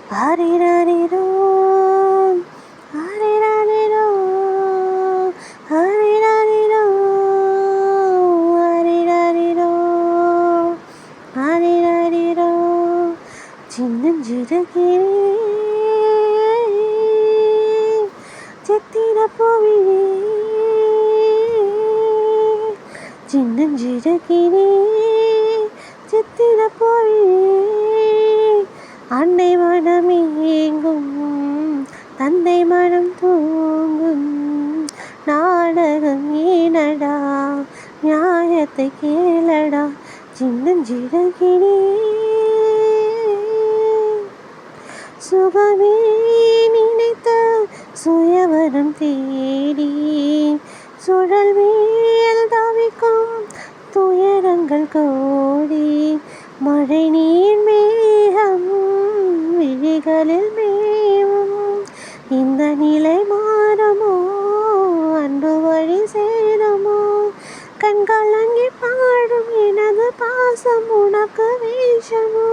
ஹரிரரிரோ ஹரிரரிரோ ஹரிரரிரோ ஹரிரரிரோ ஹரிரரிரோ சின்னஞ்சிறுகிளி சித்திரப்பூவிலே சின்னஞ்சிறுகிளி சித்திரப்பூவிலே அன்னை மனம் ஏங்கும் தந்தை மனம் தூங்கும் நாடகம் ஏனடா நியாயத்தை கேளடா சின்னஞ்சிறுகிளி சுகமே நினைத்த சுயவரம் தேடி சுழல் மேல் தவிக்கும் துயரங்கள் கோடி மழை நீர் மேகம் விழிகளில் மேவும் இந்த நிலை மாறுமோ அன்பு வழி சேருமோ கண்கள் அங்கே பாடும் எனது பாசம் உனக்கு வேஷமோ